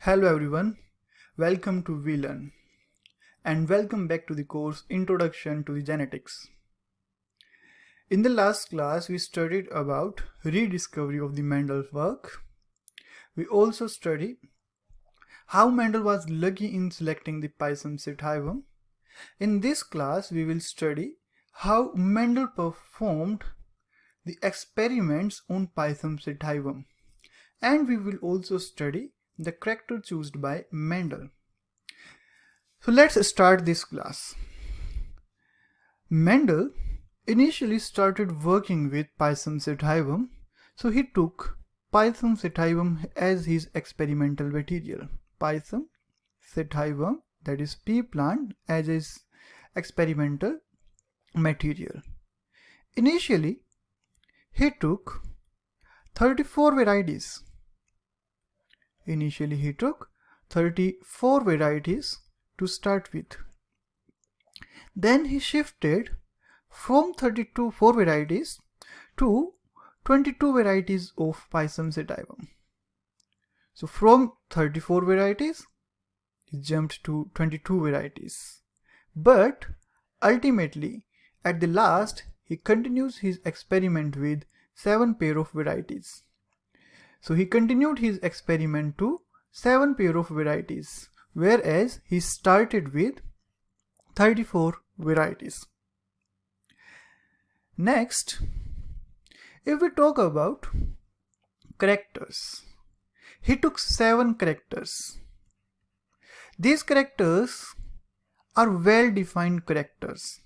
Hello everyone, welcome to VLearn and welcome back to the course Introduction to the Genetics. In the last class we studied about rediscovery of the Mendel's work. We also studied how Mendel was lucky in selecting the Pisum sativum. In this class we will study how Mendel performed the experiments on Pisum sativum, and we will also study the character chosen by Mendel. So let's start this class. Mendel initially started working with Pisum sativum, so he took Pisum sativum as his experimental material. Pisum sativum, that is pea plant, as his experimental material. Initially, he took 34 varieties. To start with. Then he shifted from 34 varieties to 22 varieties of Pisum sativum. So from 34 varieties, he jumped to 22 varieties. But ultimately, at the last, he continues his experiment with 7 pair of varieties. So he continued his experiment to 7 pair of varieties, whereas he started with 34 varieties. Next, if we talk about characters, he took 7 characters. These characters are well-defined characters.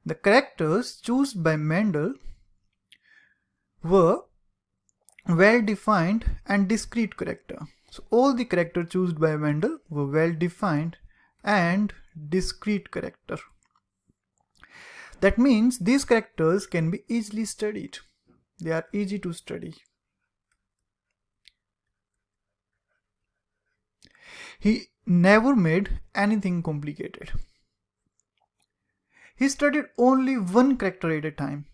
The characters chosen by Mendel were well-defined and discrete character. So all the characters chosen by Mendel were well-defined and discrete character. That means these characters can be easily studied. They are easy to study. He never made anything complicated. He studied only one character at a time.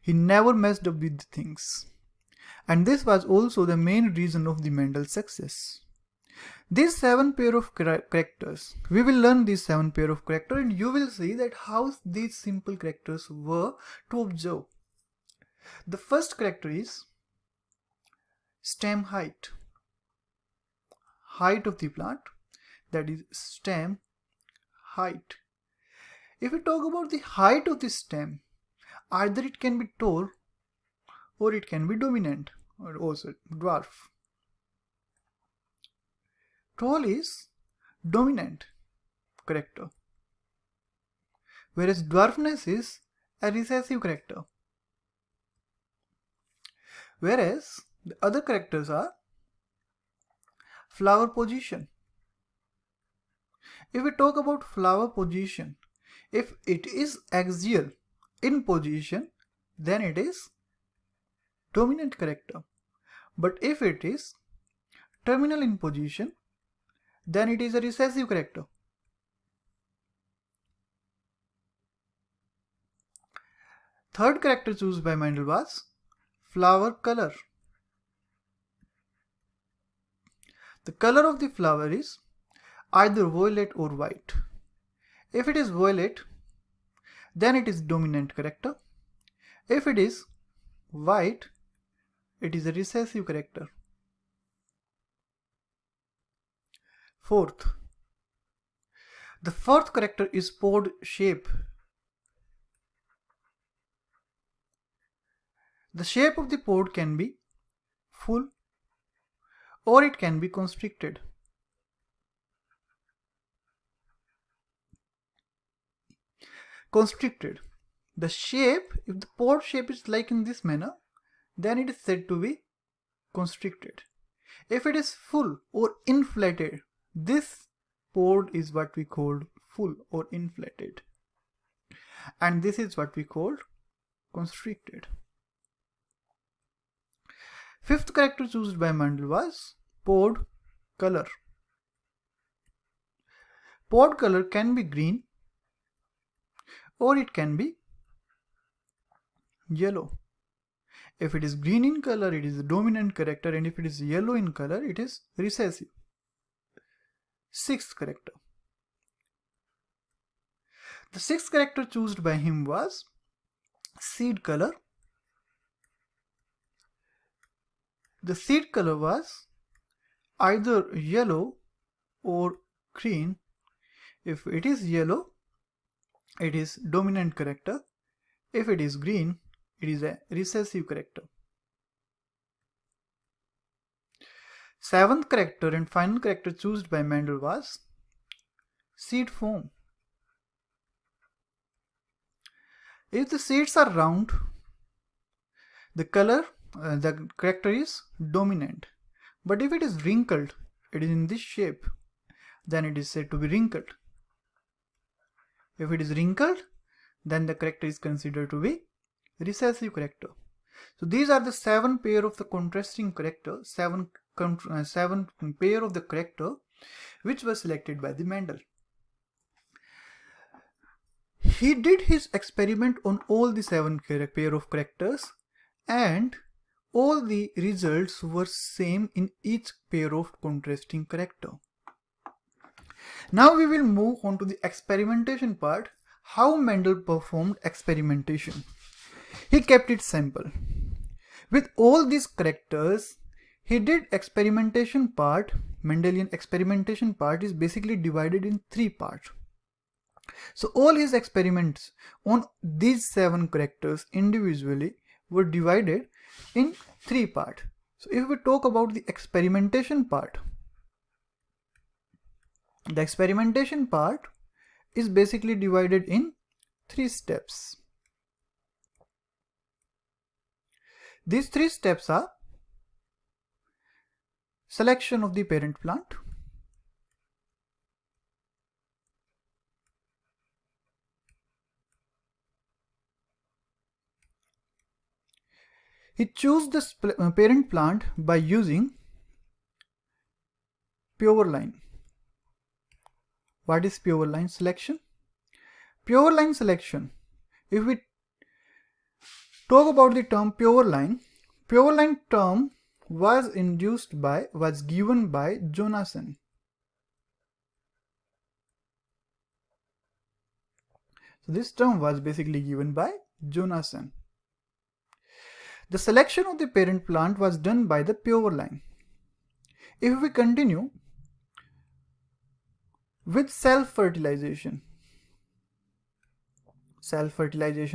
He never messed up with things. And this was also the main reason of the Mendel's success. These 7 pair of characters, we will learn these 7 pair of characters and you will see that how these simple characters were to observe. The first character is stem height. Height of the plant, that is stem height. If we talk about the height of the stem, either it can be tall or it can be dominant or also dwarf. Tall is dominant character, whereas dwarfness is a recessive character. Whereas the other characters are flower position. If we talk about flower position, if it is axial in position, then it is dominant character. But if it is terminal in position, then it is a recessive character. Third character chosen by Mendel was flower color. The color of the flower is either violet or white. If it is violet, then it is dominant character. If it is white, it is a recessive character. Fourth, the fourth character is pod shape. The shape of the pod can be full or it can be constricted. Constricted. The shape, if the pod shape is like in this manner, then it is said to be constricted. If it is full or inflated, this pod is what we called full or inflated. And this is what we called constricted. Fifth character chosen by Mendel was pod color. Pod color can be green or it can be yellow. If it is green in color, it is the dominant character, and if it is yellow in color, it is recessive. Sixth character. The sixth character chosen by him was seed color. The seed color was either yellow or green. If it is yellow, it is dominant character. If it is green, it is a recessive character. Seventh character and final character chosen by Mendel was seed form. If the seeds are round, the color, the character is dominant. But if it is wrinkled, it is in this shape, then it is said to be wrinkled. If it is wrinkled, then the character is considered to be recessive character. So these are the 7 pair of the contrasting character, 7 pair of the character which was selected by the Mendel. He did his experiment on all the 7 pair of characters, and all the results were same in each pair of contrasting character. Now we will move on to the experimentation part, how Mendel performed experimentation. He kept it simple. With all these characters, he did experimentation part. Mendelian experimentation part is basically divided in 3 parts. So all his experiments on these 7 characters individually were divided in 3 parts. So if we talk about the experimentation part, the experimentation part is basically divided in 3 steps. These 3 steps are selection of the parent plant, he chose the parent plant by using pure line. What is pure line selection? Pure line selection, if we talk about the term pure line term was given by Jonassen. So this term was basically given by Jonassen. The selection of the parent plant was done by the pure line. If we continue with self-fertilization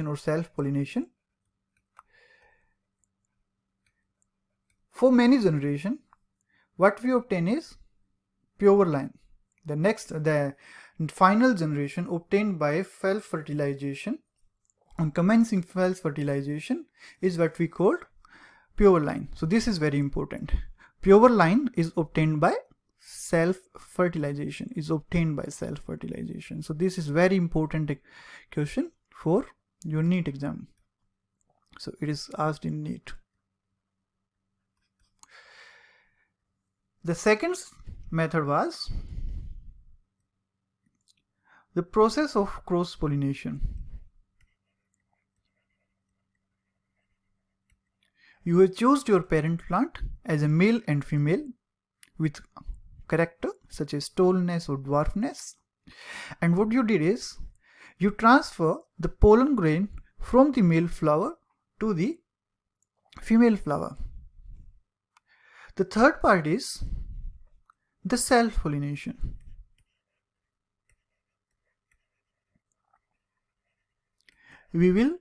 or self-pollination, for many generations, what we obtain is pure line. The final generation obtained by self-fertilization and commencing self-fertilization is what we call pure line. So this is very important. Pure line is obtained by self-fertilization. So this is very important question for your NEET exam. So it is asked in NEET. The second method was the process of cross-pollination. You have chosen your parent plant as a male and female with character such as tallness or dwarfness, and what you did is you transfer the pollen grain from the male flower to the female flower. The third part is the self-pollination. We will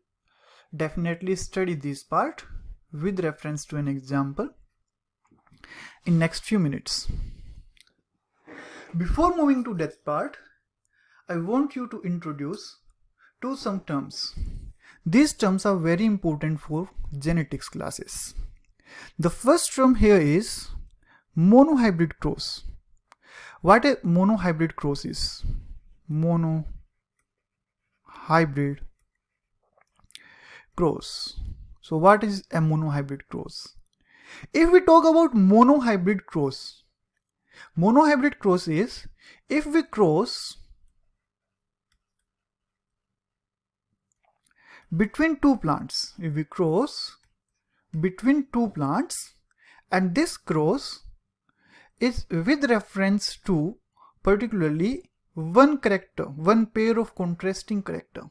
definitely study this part with reference to an example in next few minutes. Before moving to that part, I want you to introduce some terms. These terms are very important for genetics classes. The first term here is monohybrid cross. What a monohybrid cross is? Monohybrid cross. So what is a monohybrid cross? If we talk about monohybrid cross is if we cross between 2 plants. If we cross between two plants, and this cross is with reference to particularly one character, one pair of contrasting character,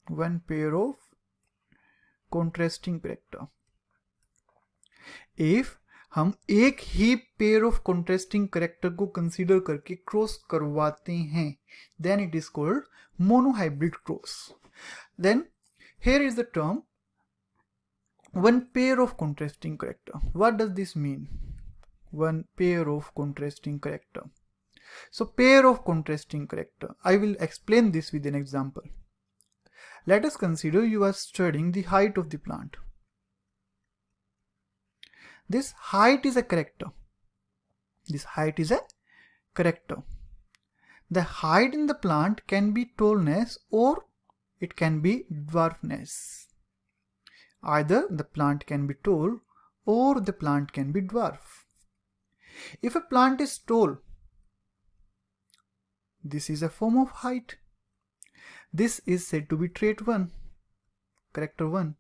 one pair of contrasting character. If हम एक ही pair of contrasting character को consider करके cross करवाते हैं, then it is called monohybrid cross. Then here is the term one pair of contrasting character. What does this mean? One pair of contrasting character. So pair of contrasting character, I will explain this with an example. Let us consider you are studying the height of the plant. This height is a character. This height is a character. The height in the plant can be tallness or it can be dwarfness. Either the plant can be tall or the plant can be dwarf. If a plant is tall, this is a form of height. This is said to be trait 1, character 1.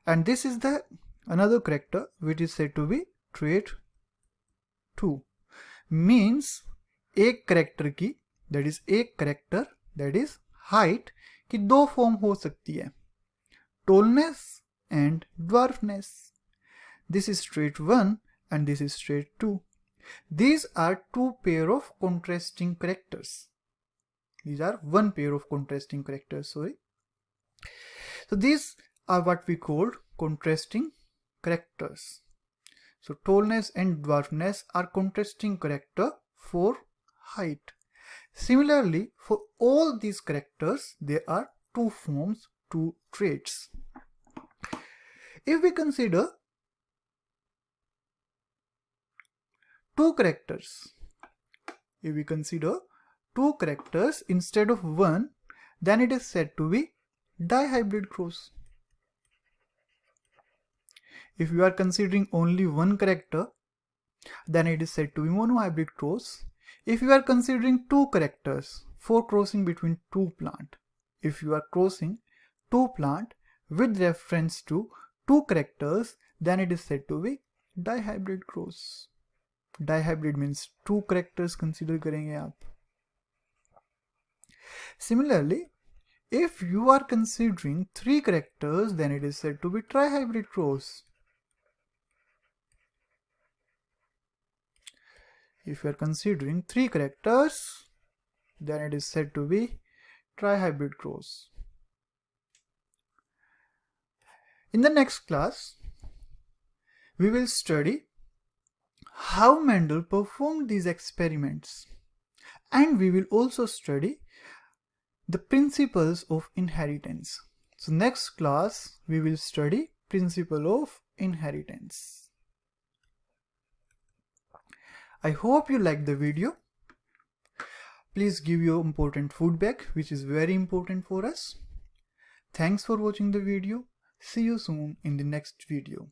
And this is the another character which is said to be trait 2. Means एक character की, that is एक character, that is height की दो form हो सकती है, tallness and dwarfness. This is trait 1 and this is trait 2. These are two pair of contrasting characters. These are one pair of contrasting characters, sorry. So these are what we called contrasting characters. So tallness and dwarfness are contrasting character for height. Similarly, for all these characters, there are two forms, two traits. If we consider two characters, instead of one, then it is said to be dihybrid cross. If you are considering only one character, then it is said to be monohybrid cross. If you are considering two characters for crossing between two plants, if you are crossing two plants with reference to two characters, then it is said to be dihybrid cross. Dihybrid means two characters consider करेंगे आप. Similarly, if you are considering three characters, then it is said to be trihybrid cross. If you are considering three characters, then it is said to be trihybrid cross. In the next class, we will study how Mendel performed these experiments, and we will also study the principles of inheritance. So next class, we will study principle of inheritance. I hope you liked the video. Please give your important feedback, which is very important for us. Thanks for watching the video. See you soon in the next video.